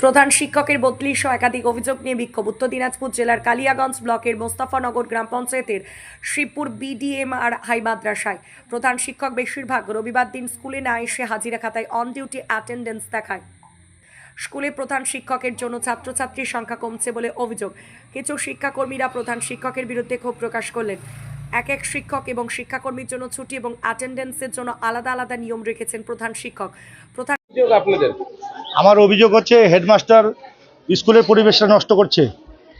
প্রধান শিক্ষকের বদলি সহ একাধিক অভিযোগ নিয়ে বিক্ষোভ। উত্তর দিনাজপুর জেলার কালিয়াগঞ্জ ব্লকের মোস্তাফানগর গ্রাম পঞ্চায়েতের শিবপুর বিডিএম আর হাই মাদ্রাসায় প্রধান শিক্ষক বেশিরভাগ রবিবার দিন স্কুলে না এসে হাজিরা খাতায় অন ডিউটি অ্যাটেন্ডেন্স দেখায়। স্কুলে প্রধান শিক্ষকের জন্য ছাত্রছাত্রীর সংখ্যা কমছে বলে অভিযোগ। কিছু শিক্ষাকর্মীরা প্রধান শিক্ষকের বিরুদ্ধে ক্ষোভ প্রকাশ করলেন। এক এক শিক্ষক এবং শিক্ষাকর্মীর জন্য ছুটি এবং অ্যাটেন্ডেন্সের জন্য আলাদা আলাদা নিয়ম রেখেছেন প্রধান শিক্ষক। আমার অভিযোগ হচ্ছে হেডমাস্টার স্কুলের পরিবেশটা নষ্ট করছে।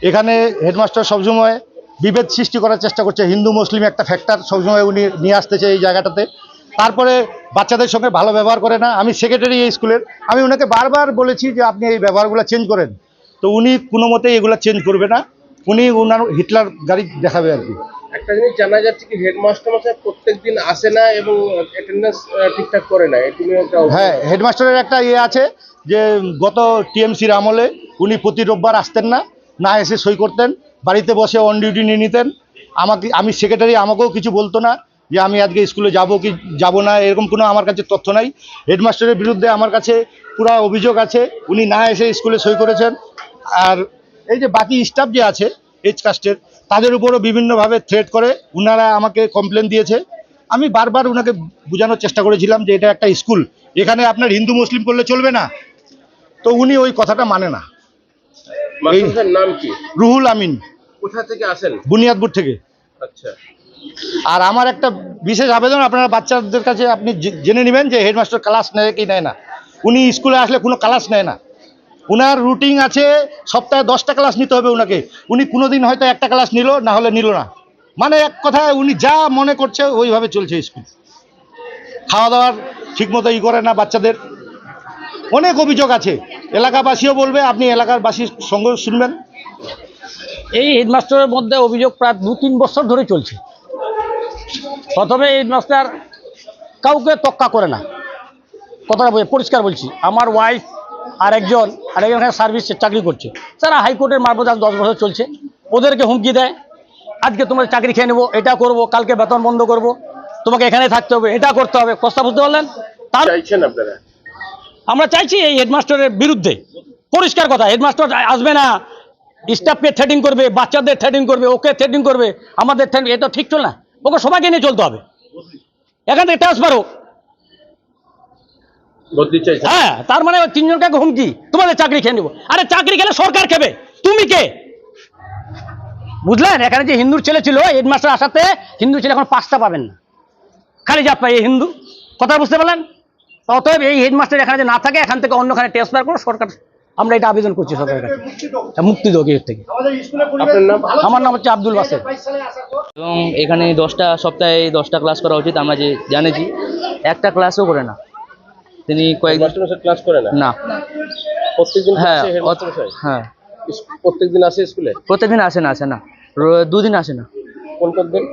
এখানে হেডমাস্টার সবসময় বিভেদ সৃষ্টি করার চেষ্টা করছে। হিন্দু মুসলিম একটা ফ্যাক্টর সবসময় উনি নিয়ে আসতেছে এই জায়গাটাতে। তারপরে বাচ্চাদের সঙ্গে ভালো ব্যবহার করে না। আমি সেক্রেটারি এই স্কুলের, আমি ওনাকে বারবার বলেছি যে আপনি এই ব্যবহারগুলো চেঞ্জ করেন, তো উনি কোনো মতেই এগুলো চেঞ্জ করবে না। উনি ওনার হিটলার গাড়ি দেখাবে আর কি। একটা জিনিস জানা যাচ্ছে কি হেডমাস্টার মশাই প্রত্যেকদিন আসে না এবং অ্যাটেন্ডেন্স ঠিকঠাক করে না। হ্যাঁ, হেডমাস্টারের একটা আছে যে গত টিএমসির আমলে উনি প্রতি রোববার আসতেন না, না এসে সই করতেন, বাড়িতে বসে অন ডিউটি নিয়ে নিতেন। আমি সেক্রেটারি, আমাকেও কিছু বলতো না যে আমি আজকে স্কুলে যাব কি যাব না, এরকম কোনো আমার কাছে তথ্য নাই। হেডমাস্টারের বিরুদ্ধে আমার কাছে পুরো অভিযোগ আছে, উনি না এসে স্কুলে সই করেছেন। আর এই যে বাকি স্টাফ যে আছে এইচ কাস্টের, তাদের উপরও বিভিন্নভাবে থ্রেট করে। ওনারা আমাকে কমপ্লেন দিয়েছে। আমি বারবার ওনাকে বোঝানোর চেষ্টা করেছিলাম যে এটা একটা স্কুল, এখানে আপনার হিন্দু মুসলিম করলে চলবে না, তো উনি ওই কথাটা মানে না। মাস্টারের নাম কি? রুহুল আমিন। কোথা থেকে আসেন? বুনিয়াদপুর থেকে। আচ্ছা। আর আমার একটা বিশেষ আবেদন, আপনারা বাচ্চাদের কাছে আপনি জেনে নেবেন যে হেডমাস্টার ক্লাস নেয় কি নেয় না। উনি স্কুলে আসলে কোনো ক্লাস নেয় না। উনার রুটিন আছে সপ্তাহে 10টা ক্লাস নিতে হবে উনাকে। উনি কোনো দিন হয়তো একটা ক্লাস নিল, না হলে নিল না। মানে এক কথায় উনি যা মনে করছে ওইভাবে চলছে স্কুল। খাওয়া দাওয়ার ঠিকমতো করে না বাচ্চাদের। অনেক অভিযোগ আছে, এলাকাবাসীও বলবে, আপনি এলাকার বাসীর সঙ্গে শুনবেন। এই হেডমাস্টারের মধ্যে অভিযোগ প্রায় 2-3 বছর ধরে চলছে। প্রথমে হেডমাস্টার কাউকে তক্কা করে না, কথাটা পরিষ্কার বলছি। আমার ওয়াইফ আরেকজন সার্ভিসে চাকরি করছে, তারা হাইকোর্টের মারফত 10 বছর চলছে। ওদেরকে হুমকি দেয়, আজকে তোমার চাকরি খেয়ে নেবো, এটা করব, কালকে বেতন বন্ধ করব, তোমাকে এখানে থাকতে হবে, এটা করতে হবে। কথা বুঝতে পারলেন? তার চাইছেন আপনারা? আমরা চাইছি এই হেডমাস্টারের বিরুদ্ধে পরিষ্কার কথা। হেডমাস্টার আসবে না, স্টাফকে থ্রেটিং করবে, বাচ্চাদের থ্রেটিং করবে, ওকে থ্রেটিং করবে, আমাদের এটা ঠিক চল না। ওকে সবাইকে নিয়ে চলতে হবে। এখান থেকে ট্রান্সফার হোক। হ্যাঁ, তার মানে 3 জনকে হুমকি, তোমাদের চাকরি খেয়ে নেবো। আরে চাকরি খেলে সরকার খেবে, তুমি কে? বুঝলেন? এখানে যে হিন্দুর ছেলে ছিল, হেডমাস্টার আসাতে হিন্দু ছেলে এখন 5টা পাবেন না, খালি যা পাই এই হিন্দু। কথা বুঝতে পারলেন? অতএব এই হেডমাস্টার এখানে যে না থাকে, এখান থেকে অন্যখানে ট্রান্সফার করো সরকার। আমরা এটা আবেদন করছি সরকারের কাছে, মুক্তি দেবো এর থেকে। আমার নাম হচ্ছে আব্দুল বাসের। এবং এখানে সপ্তাহে 10টা ক্লাস করা উচিত, আমরা যে জানেছি। একটা ক্লাসও করে না তিনি। ক্লাস করে না? না। প্রত্যেকদিন? হ্যাঁ হ্যাঁ। প্রত্যেকদিন আসে স্কুলে? প্রত্যেকদিন আসে না, 2 দিন আসে না। কোন দিন?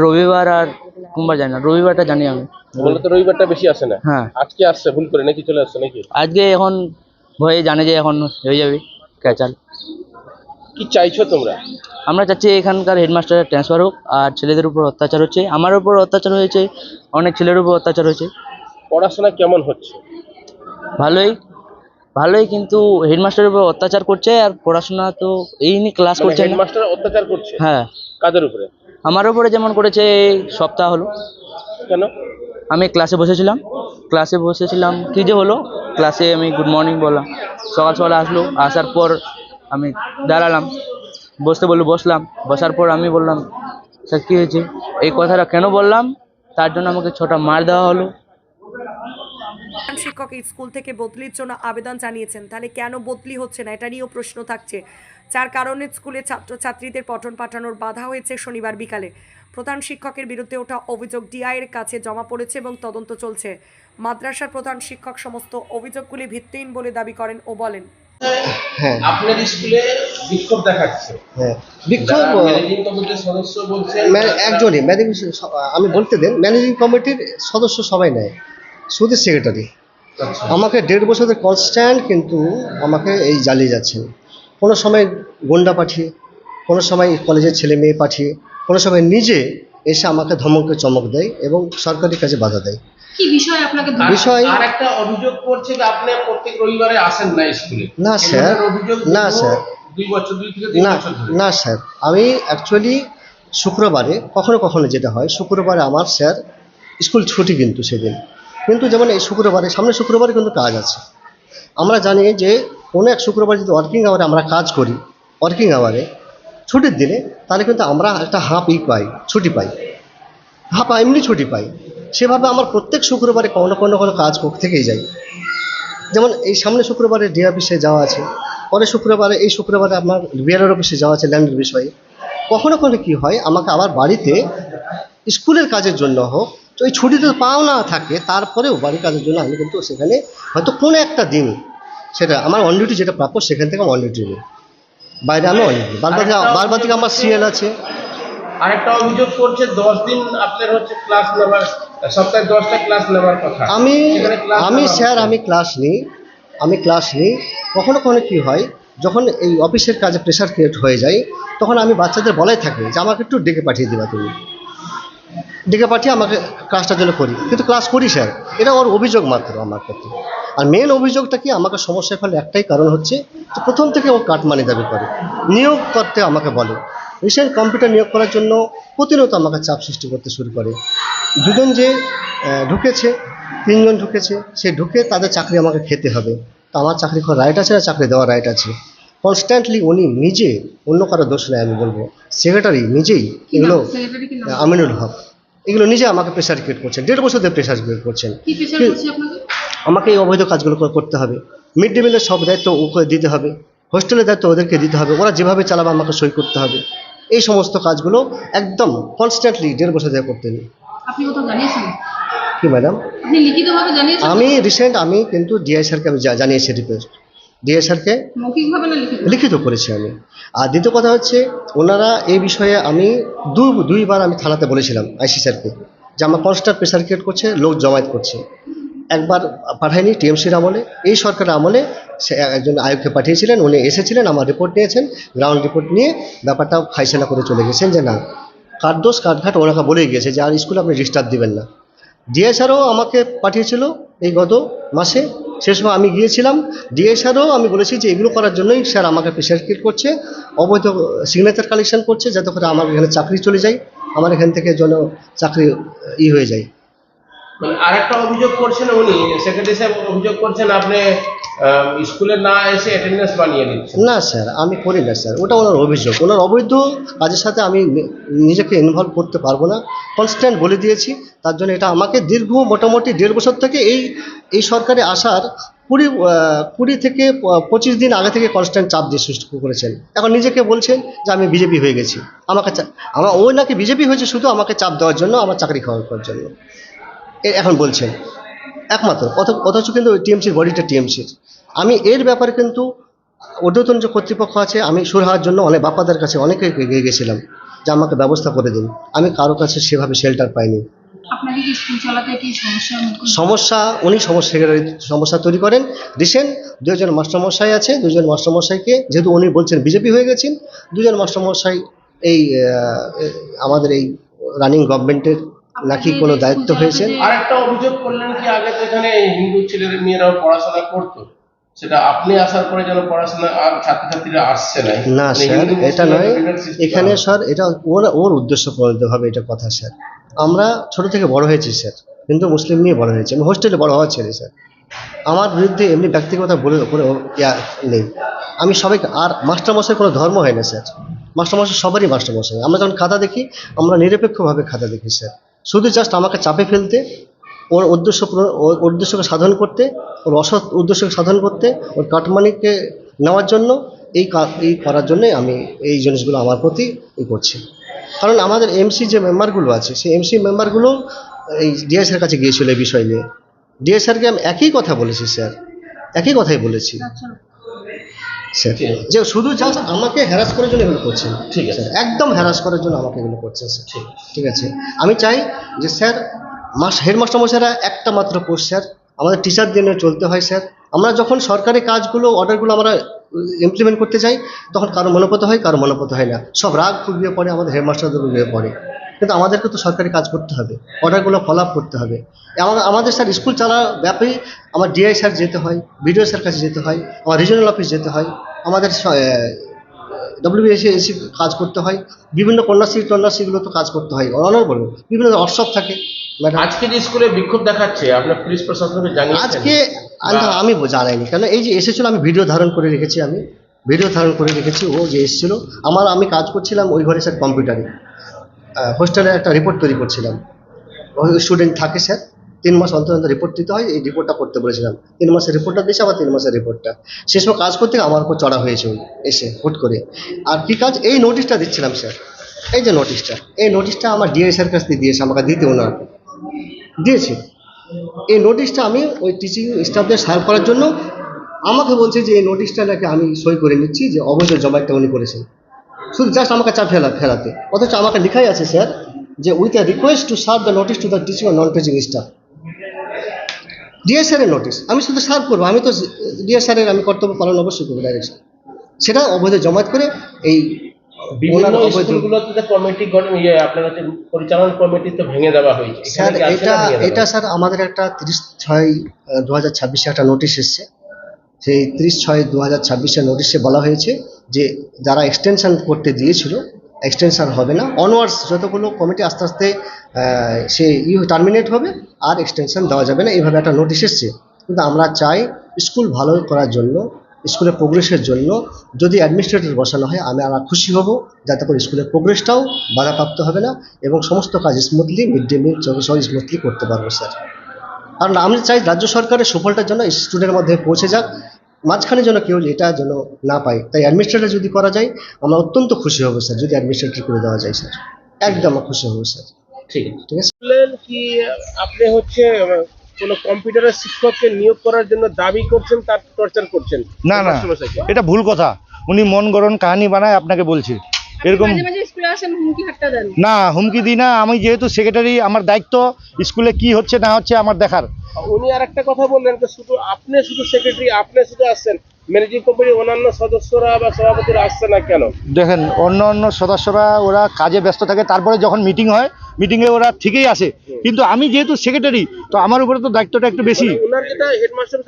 রবিবার আর সোমবার জানি না, রবিবারটা জানি আমি। বলে তো রবিবারটা বেশি আসে না। হ্যাঁ। আজকে আসছে ভুল করে নাকি চলে আসছে নাকি? আজকে এখন ভয়ে জানে যে এখন হয়ে যাবে ক্যাচাল। কি চাইছো তোমরা? আমরা চাচ্ছি এখানকার হেডমাস্টারের ট্রান্সফার হোক। আর ছেলেদের উপর অত্যাচার হচ্ছে, আমার উপর অত্যাচার হয়েছে, অনেক ছেলের উপর অত্যাচার হয়েছে। পড়াশোনা কেমন হচ্ছে? ভালোই, কিন্তু হেডমাস্টারের উপর অত্যাচার করছে। আর পড়াশোনা তো এই নিয়ে ক্লাস করছে না। হেডমাস্টার অত্যাচার করছে? হ্যাঁ। কাদের উপরে? আমার উপরে যেমন করেছে, এই সপ্তাহ হলো। কেন? আমি ক্লাসে বসেছিলাম কি যে হলো, ক্লাসে আমি গুড মর্নিং বললাম, সকাল আসলো। আসার পর আমি দাঁড়ালাম, বসতে বললো, বসলাম। বসার পর আমি বললাম, স্যার কী হয়েছে? এই কথাটা কেন বললাম, তার জন্য আমাকে 6টা মার দেওয়া হলো। শিক্ষক স্কুল থেকে বদলির জন্য আবেদন জানিয়েছেন, তাহলে কেন বদলি হচ্ছে না এটা নিয়েও প্রশ্ন থাকছে। যার কারণে স্কুলে ছাত্রছাত্রীদের পঠন পাঠানোর বাধা হয়েছে। শনিবার বিকালে প্রধান শিক্ষকের বিরুদ্ধে ওঠা অভিযোগ ডিআইয়ের কাছে জমা পড়েছে এবং তদন্ত চলছে। মাদ্রাসার প্রধান শিক্ষক সমস্ত অভিযোগগুলি ভিত্তিহীন বলে দাবি করেন ও বলেন, হ্যাঁ, আপনার স্কুলে বিক্ষোভ দেখাচ্ছে। হ্যাঁ, বিক্ষোভ ম্যানেজিং কমিটির সদস্য বলছে একজনই আমি বলতে দেন। ম্যানেজিং কমিটির সদস্য সবাই নেয়, শুধু সেক্রেটারি। আমাকে 1.5 বছরের কনস্ট্যান্ট কিন্তু আমাকে এই জ্বালিয়ে যাচ্ছেন। কোনো সময় গুন্ডা পাঠিয়ে, কোনো সময় কলেজের ছেলে মেয়ে পাঠিয়ে, কোনো সময় নিজে এসে আমাকে ধমকে চমক দেয় এবং সরকারি কাজে বাধা দেয়। কি বিষয় আপনাকে ধরে- বিষয় আর একটা অভিযোগ করছে যে আপনি প্রত্যেক রবিবারে আসেন না স্কুলে। না, এই স্যার। ধরনের অভিযোগ না, দীর্ঘ স্যার। 2 থেকে 3 না বছর ধরে। না স্যার, আমি অ্যাকচুয়ালি শুক্রবারে কখনো কখনো যেটা হয়, শুক্রবারে আমার স্যার স্কুল ছুটি কিন্তু সেদিন, কিন্তু যেমন এই শুক্রবারে, সামনে শুক্রবারে কিন্তু কাজ আছে। আমরা জানি যে কোনো এক শুক্রবার যদি ওয়ার্কিং আওয়ারে আমরা কাজ করি, ওয়ার্কিং আওয়ারে ছুটির দিনে, তাহলে কিন্তু আমরা একটা হাফ পাই, ছুটি পাই, হাফ এমনি ছুটি পাই। সেভাবে আমার প্রত্যেক শুক্রবারে কোনো কাজ থেকেই যাই। যেমন এই সামনে শুক্রবারে ডি অফিসে যাওয়া আছে, পরের শুক্রবারে, এই শুক্রবারে আপনার বিআরআর অফিসে যাওয়া আছে ল্যান্ডের বিষয়ে। কখনো কি হয়, আমাকে আবার বাড়িতে স্কুলের কাজের জন্য হোক, তো ওই ছুটিতে পাও না থাকে, তারপরেও বাড়ির কাজের জন্য আমি কিন্তু সেখানে হয়তো কোনো একটা দিন, সেটা আমার অন ডিউটি যেটা প্রাপ্য, সেখান থেকে আমি অন ডিউটি নিই, বাইরে আমি অন ডিউটি। বারবার থেকে আমার সিএল আছে। আরেকটা অভিযোগ করছে 10 দিন আপনার হচ্ছে ক্লাস নেবার, সপ্তাহে 10টা ক্লাস নেবার কথা। আমি সেখানে class আমি নেওয়া স্যার হচ্ছে। আমি ক্লাস নিই। কখনো কি হয়, যখন এই অফিসের কাজে প্রেশার ক্রিয়েট হয়ে যায়, তখন আমি বাচ্চাদের বলাই থাকি যে আমাকে একটু ডেকে পাঠিয়ে দেবা, তুমি ডেকে পাঠিয়ে আমাকে ক্লাসটার জন্য করি, কিন্তু ক্লাস করি স্যার। এটা ওর অভিযোগ মাত্র আমার প্রতি। আর মেন অভিযোগটা কি, আমাকে সমস্যায় ফেলে একটাই কারণ হচ্ছে যে প্রথম থেকে ও কাটমানি দাবি করে, নিয়োগ করতে আমাকে বলে। রিসেন্ট কম্পিউটার নিয়োগ করার জন্য প্রতিনিয়ত আমাকে চাপ সৃষ্টি করতে শুরু করে। দুজন যে ঢুকেছে, 3 জন ঢুকেছে, সে ঢুকে তাদের চাকরি আমাকে খেতে হবে। তো আমার চাকরি করার রাইট আছে না চাকরি দেওয়ার রাইট আছে? কনস্ট্যান্টলি উনি নিজে, অন্য কারো দোষ নেই আমি বলবো, সেক্রেটারি নিজেই কি এগুলো, নাম? সেক্রেটারি কি নাম? আমিনুল হক, এগুলো নিজে আমাকে প্রেশার ক্রিয়েট করছেন, 1.5 বছর ধরে প্রেশার ক্রিয়েট করছেন। কি প্রেশার করছে আপনাকে? আমাকে এই অবৈধ কাজগুলো করতে হবে, মিড ডে মিলের সব দায়িত্ব ওকে দিতে হবে, হোস্টেলের দায়িত্ব ওদেরকে দিতে হবে, ওরা যেভাবে চালাবে আমাকে সই করতে হবে। এই সমস্ত কাজগুলো একদম কনস্ট্যান্টলি 1.5 বছর ধরে করতে নেই। আপনি কোথাও জানিয়েছেন? কি ম্যাডাম? আপনি লিখিতভাবে জানিয়েছেন? আমি কিন্তু ডিআই স্যারকে আমি জানিয়েছি রিকোয়েস্ট, ডিআই স্যারকে মৌখিকভাবে না লিখিত? লিখিত করেছি আমি। আর দ্বিতীয় কথা হচ্ছে, ওনারা এই বিষয়ে আমি দুইবার আমি থানাতে বলেছিলাম আইসি স্যারকে, যে আমার কনস্ট্যান্ট প্রেশার ক্রিয়েট করছে, লোক জমায়েত করছে। একবার পাঠায়নি টিএমসির আমলে, এই সরকারের আমলে সে একজন আয়োগকে পাঠিয়েছিলেন, উনি এসেছিলেন, আমার রিপোর্ট নিয়েছেন, গ্রাউন্ড রিপোর্ট নিয়ে ব্যাপারটা ফাইসলা করে চলে গেছেন যে না, কার দোষ কাঠঘাট ওনাকে বলেই গিয়েছে যে আর স্কুলে আপনি ডিস্টার্ব দিবেন না। ডিএসআরও আমাকে পাঠিয়েছিল এই গত মাসে, সে সময় আমি গিয়েছিলাম। ডিএসআরও আমি বলেছি যে এগুলো করার জন্যই স্যার আমাকে প্রেশার ক্রিয়েট করছে, অবৈধ সিগনেচার কালেকশন করছে, যাতে করে আমার এখানে চাকরি চলে যায়, আমার এখান থেকে যেন চাকরি হয়ে যায়। মানে আরেকটা অভিযোগ করছেন উনি, সেক্রেটারি সাহেব অভিযোগ করছেন আপনি স্কুলে না এসে অ্যাটেন্ডেন্স বানিয়ে দিচ্ছেন। না স্যার, আমি করি না স্যার, ওটা ওনার অভিযোগ। ওনার অবৈধ কাজের সাথে আমি নিজেকে ইনভলভ করতে পারবো না, কনস্ট্যান্ট বলে দিয়েছি। তার জন্য এটা আমাকে দীর্ঘ মোটামুটি 1.5 বছর থেকে এই সরকারে আসার 20 থেকে 25 দিন আগে থেকে কনস্ট্যান্ট চাপ দিয়ে সৃষ্টি করেছেন। এখন নিজেকে বলছেন যে আমি বিজেপি হয়ে গেছি, ওই নাকি বিজেপি হয়েছে শুধু আমাকে চাপ দেওয়ার জন্য, আমার চাকরি খাওয়ার জন্য এখন বলছেন একমাত্র। অথচ কিন্তু ওই টিএমসির বডিটা টিএমসির। আমি এর ব্যাপারে কিন্তু ঊর্ধ্বতন যে কর্তৃপক্ষ আছে, আমি সুর হওয়ার জন্য অনেক বাপ্পাদের কাছে অনেকে গিয়েছিলাম যে আমাকে ব্যবস্থা করে দিন। আমি কারো কাছে সেভাবে শেল্টার পাইনি। আপনাকে কি স্কুল চালাতে কি সমস্যার মুখোমুখি? উনি সমস্যা তৈরি করেন। রিসেন্ট 2 জন মাস্টারমশাই আছে, 2 জন মাস্টারমশাইকে, যেহেতু উনি বলছেন বিজেপি হয়ে গেছেন, 2 জন মাস্টারমশাই এই আমাদের এই রানিং গভর্নমেন্টের নাকি কোনো দায়িত্ব হয়েছে। আরেকটা অভিযোগ করলেন কি, আগে তো এখানে হিন্দু ছেলের মেয়েরাও পড়াশোনা করতো, সেটা আপনি আসার পরে যেন পড়াশোনা আর ছাত্রছাত্রীরা আসছে না। না মানে স্যার, হিন্দু এটা মুসলিম নয়। বিভেদ সৃষ্টি এখানে করা। স্যার এটা ওর উদ্দেশ্য প্রণীত হবে, এটা কথা স্যার। আমরা ছোট থেকে বড় হয়েছি স্যার, হিন্দু মুসলিম নিয়ে বড় হয়েছি। আমি হোস্টেলে বড় হওয়ার ছেলে স্যার। আমার বিরুদ্ধে এমনি ব্যক্তিগত বলে কোনো নেই। আমি সবাইকে, আর মাস্টারমশাই কোনো ধর্ম হয় না স্যার, মাস্টারমশাই সবারই মাস্টারমশাই। আমরা যখন খাতা দেখি, আমরা নিরপেক্ষভাবে খাতা দেখি স্যার। শুধু জাস্ট আমাকে চাপে ফেলতে, ওর উদ্দেশ্যকে সাধন করতে, ওর অসৎ উদ্দেশ্যকে সাধন করতে, ওর কাটমানিকে নেওয়ার জন্য, এই করার জন্যে আমি এই জিনিসগুলো আমার প্রতি করছি। কারণ আমাদের এমসি যে মেম্বারগুলো আছে, সেই এমসি মেম্বারগুলো এই ডিএসআর কাছে গিয়েছিল এই বিষয় নিয়ে। ডিএসআরকে আমি একই কথা বলেছি স্যার, একই কথাই বলেছি স্যার, যে শুধু জাস্ট আমাকে হ্যারাস করার জন্য এগুলো করছেন। ঠিক আছে। স্যার, একদম হ্যারাস করার জন্য আমাকে এগুলো করছেন স্যার। ঠিক আছে। আমি চাই যে স্যার, হেডমাস্টারমশাইরা একটা মাত্র পোস্ট স্যার, আমাদের টিচার দিয়ে চলতে হয় স্যার। আমরা যখন সরকারি কাজগুলো, অর্ডারগুলো আমরা ইমপ্লিমেন্ট করতে যাই, তখন কারো মনোপত হয়, কারো মনোপত হয় না। সব রাগ ফুরিয়ে পড়ে, আমাদের হেডমাস্টারদের গিয়ে পড়ে। কিন্তু আমাদেরকে তো সরকারি কাজ করতে হবে, অর্ডারগুলো ফলো আপ করতে হবে। আমাদের স্যার স্কুল চালার ব্যাপারে আমার ডিআই স্যার যেতে হয়, বিডিও স্যার কাছে যেতে হয়, আমার রিজিওনাল অফিস যেতে হয়, আমাদের WBSC কাজ করতে হয়, বিভিন্ন কন্যাশ্রীগুলো তো কাজ করতে হয়, অনর্গল বিভিন্ন ওয়ার্কশপ থাকে। ম্যাডাম আজকে যে স্কুলে বিক্ষোভ দেখাচ্ছে আপনার পুলিশ প্রশাসনকে জানিয়েছেন? আজকে আমি জানাইনি, কারণ এই যে এসেছিল আমি ভিডিও ধারণ করে রেখেছি, ও যে এসেছিল আমি কাজ করছিলাম ওই ঘরে স্যার কম্পিউটারে হোস্টেলে একটা রিপোর্ট তৈরি করছিলাম। ওই স্টুডেন্ট থাকে স্যার, 3 মাস অন্তর অন্তর রিপোর্ট দিতে হয়, এই রিপোর্টটা করতে বলেছিলাম। 3 মাসের রিপোর্টটা দিয়েছে, আবার 3 মাসের রিপোর্টটা শেষ সময় কাজ করতে আমার উপর চড়া হয়েছে ওই এসে হুট করে। আর কি কাজ, এই নোটিশটা দিচ্ছিলাম স্যার, এই যে নোটিশটা আমার ডিআই স্যার কাছ থেকে দিয়েছে, আমাকে দিতে ওনার দিয়েছে। এই নোটিশটা আমি ওই টিচিং স্টাফদের সার্ভ করার জন্য আমাকে বলছে যে এই নোটিশটা নাকি আমি সই করে নিচ্ছি, যে অবৈধ জমায়েতটা উনি করেছেন, শুধু জাস্ট আমাকে চাপ ফেলাতে। অথচ আমাকে লেখাই আছে স্যার যে with a request to serve the notice to the teaching ও নন টিচিং স্টাফ। ডিএস স্যারের নোটিশ আমি শুধু সার্ভ করবো, আমি তো ডিএস স্যারের আমি কর্তব্য পালন অবশ্যই করবো ডাইরেকশন। সেটা অবৈধ জমায়েত করে এই বিভিন্ন স্কুলগুলোতে কমিটি আপনার হচ্ছে পরিচালনা কমিটি তো ভেঙে দেওয়া হয়েছে স্যার। এটা স্যার আমাদের একটা 30/6/2026 একটা নোটিশ এসছে। সেই 30/6/2026 নোটিশে বলা হয়েছে যে যারা এক্সটেনশন করতে দিয়েছিল এক্সটেনশন হবে না, অনওয়ার্ডস যতগুলো কমিটি আস্তে আস্তে সে টার্মিনেট হবে, আর এক্সটেনশন দেওয়া যাবে না, এইভাবে একটা নোটিশ এসছে। কিন্তু আমরা চাই স্কুল ভালো করার জন্য, স্কুলের প্রোগ্রেসের জন্য যদি অ্যাডমিনিস্ট্রেটর বসানো হয় আমরা খুশি হব, যাতে করে স্কুলের প্রোগ্রেসটাও বাধাপ্রাপ্ত হবে না এবং সমস্ত কাজ স্মুথলি মিড ডে মিল সব স্মুথলি করতে পারবো স্যার। আর আমি চাই রাজ্য সরকারের সুফলটার জন্য স্টুডেন্টের মধ্যে পৌঁছে যাক, মাঝখানে যেন কেউ এটা যেন না পায়। তাই অ্যাডমিনিস্ট্রেটর যদি করা যায় আমরা অত্যন্ত খুশি হব স্যার, যদি অ্যাডমিনিস্ট্রেটর করে দেওয়া যায় স্যার, একদম খুশি হব স্যার। ঠিক আছে। ঠিক আছে। বললেন কি আপনি হচ্ছে কোনো কম্পিউটারের শিক্ষককে নিয়োগ করার জন্য দাবি করছেন, তার টর্চার করছেন? না, এটা ভুল কথা। উনি মন গড়ন কাহিনী বানায় আপনাকে বলছে এরকম। মাঝে মাঝে স্কুলে আসেন, হুমকি হাট্টা দেন? না, হুমকি দিই না। আমি যেহেতু সেক্রেটারি, আমার দায়িত্ব স্কুলে কি হচ্ছে না হচ্ছে আমার দেখার। উনি আর একটা কথা বললেন যে শুধু সেক্রেটারি আপনি শুধু আসছেন, ম্যানেজিং কমিটির অন্যান্য সদস্যরা বা সভাপতিরা আসছে না কেন? দেখেন, অন্য সদস্যরা ওরা কাজে ব্যস্ত থাকে, তারপরে যখন মিটিং হয় মিটিংয়ে ওরা ঠিকই আসে, কিন্তু আমি যেহেতু সেক্রেটারি তো আমার উপরে তো দায়িত্বটা একটু বেশি। ওনার যেটা হেডমাস্টার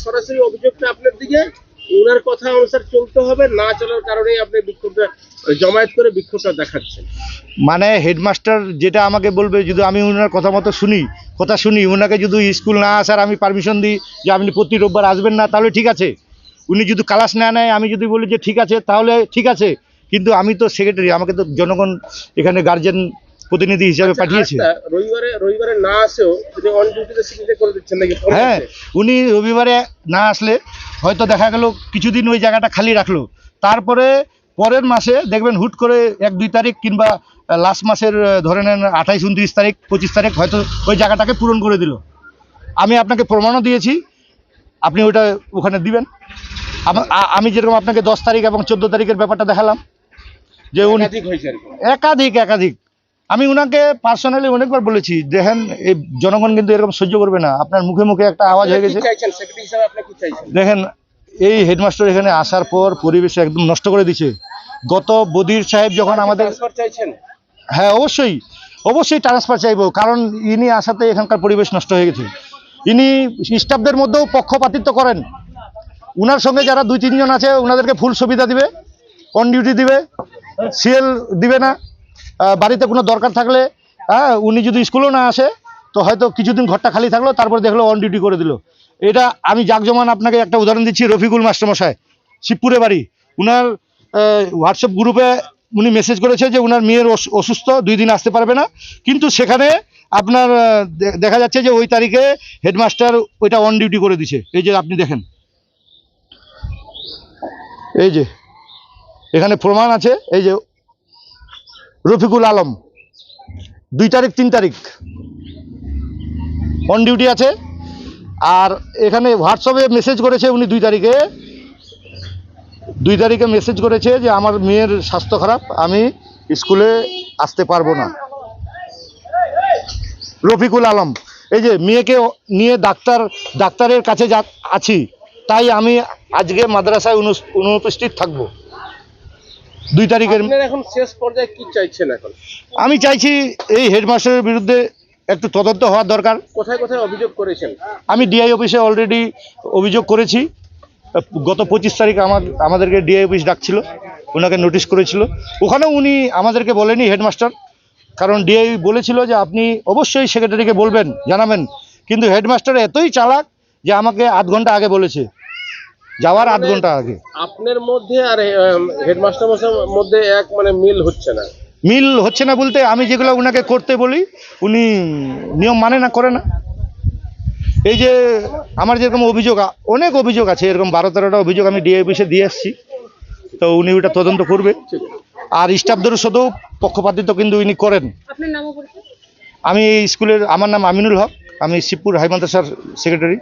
সরাসরি অভিযোগটা আপনার দিকে, ওনার কথা অনুসার চলতে হবে, না চলার কারণেই আপনি বিক্ষোভটা জমায়েত করে বিক্ষোভটা দেখাচ্ছেন। মানে হেডমাস্টার যেটা আমাকে বলবে, যদি আমি ওনার কথা মতো কথা শুনি, ওনাকে যদি স্কুল না আসার আমি পারমিশন দিই যে আপনি প্রতি রোববার আসবেন না, তাহলে ঠিক আছে। উনি যদি ক্লাস না নেয়, আমি যদি বলি যে ঠিক আছে, তাহলে ঠিক আছে। কিন্তু আমি তো সেক্রেটারি, আমাকে তো জনগণ এখানে গার্জেন প্রতিনিধি হিসাবে পাঠিয়েছে। রবিবারে না আসেও তিনি অন ডিউটিতে সিগনেচার করে দিচ্ছেন নাকি? হ্যাঁ, উনি রবিবারে না আসলে হয়তো দেখা গেল কিছুদিন ওই জায়গাটা খালি রাখলো, তারপরে পরের মাসে দেখবেন হুট করে 1-2 তারিখ কিংবা লাস্ট মাসের ধরে নেন 28, 29 তারিখ, 25 তারিখ হয়তো ওই জায়গাটাকে পূরণ করে দিল। আমি আপনাকে প্রমাণও দিয়েছি, আপনি ওটা ওখানে দিবেন। আমি যেরকম আপনাকে 10 তারিখ এবং 14 তারিখের ব্যাপারটা দেখালাম, যে উনি একাধিক আমি উনাকে পার্সোনালি অনেকবার বলেছি, দেখেন এই জনগণ কিন্তু এরকম সহ্য করবে না। আপনার মুখে মুখে একটা আওয়াজ হয়ে গেছে। দেখেন, এই হেডমাস্টার এখানে আসার পর পরিবেশ একদম নষ্ট করে দিচ্ছে। গত বদির সাহেব যখন আমাদের, হ্যাঁ অবশ্যই ট্রান্সফার চাইবো, কারণ ইনি আসাতে এখানকার পরিবেশ নষ্ট হয়ে গেছে। ইনি স্টাফদের মধ্যেও পক্ষপাতিত্ব করেন। উনার সঙ্গে যারা 2-3 জন আছে ওনাদেরকে ফুল সুবিধা দিবে, অন ডিউটি দিবে, সিএল দিবে না। বাড়িতে কোনো দরকার থাকলে উনি যদি স্কুলেও না আসে তো হয়তো কিছুদিন ঘরটা খালি থাকলো, তারপর দেখলো অন ডিউটি করে দিল। এটা আমি জাকজমান আপনাকে একটা উদাহরণ দিচ্ছি। রফিকুল মাস্টারমশাই, শিবপুরে বাড়ি, উনার হোয়াটসঅ্যাপ গ্রুপে উনি মেসেজ করেছে যে উনার মেয়ের অসুস্থ, 2 দিন আসতে পারবে না, কিন্তু সেখানে আপনার দেখা যাচ্ছে যে ওই তারিখে হেডমাস্টার ওইটা অন ডিউটি করে দিছে। এই যে আপনি দেখেন, এই যে এখানে প্রমাণ আছে, এই যে রফিকুল আলম 2 তারিখ 3 তারিখ অন ডিউটি আছে। আর এখানে হোয়াটসঅ্যাপে মেসেজ করেছে উনি 2 তারিখে মেসেজ করেছে যে আমার মেয়ের স্বাস্থ্য খারাপ, আমি স্কুলে আসতে পারবো না। রফিকুল আলম, এই যে মেয়েকে নিয়ে ডাক্তারের কাছে আছি, তাই আমি আজকে মাদ্রাসায় অনুপস্থিত থাকবো। 2 তারিখের। আপনারা এখন শেষ পর্যায়ে কি চাইছেন এখন? আমি চাইছি এই হেডমাস্টারের বিরুদ্ধে একটু তদন্ত হওয়ার দরকার। কোথায় কোথায় অভিযোগ করেছেন? আমি ডিআই অফিসে অলরেডি অভিযোগ করেছি। গত 25 তারিখ আমাদেরকে ডিআই অফিস ডাকছিল, ওনাকে নোটিশ করেছিল। ওখানেও উনি আমাদেরকে বলেনি হেডমাস্টার, কারণ ডিআই বলেছিল যে আপনি অবশ্যই সেক্রেটারিকে বলবেন, জানাবেন। কিন্তু হেডমাস্টার এতই চালাক যে আমাকে 8 ঘন্টা আগে বলেছে, যাওয়ার 8 ঘন্টা আগে। আপনার মধ্যে আর হেডমাস্টার মশাইয়ের মধ্যে এক মানে মিল হচ্ছে না। মিল হচ্ছে না বলতে আমি যেগুলো ওনাকে করতে বলি উনি নিয়ম মানে না, করে না। এই যে আমার যেরকম অভিযোগ, অনেক অভিযোগ আছে, এরকম 12-13টা অভিযোগ আমি ডিআই অফিসে দিয়ে আসছি, তো উনি ওটা তদন্ত করবে। আর স্টাফদেরও সাথেও পক্ষপাতিত্ব কিন্তু উনি করেন। আপনার নামও পরিচয়? আমি এই স্কুলের, আমার নাম আমিনুল হক, আমি শিবপুর হাই মাদ্রাসার সেক্রেটারি।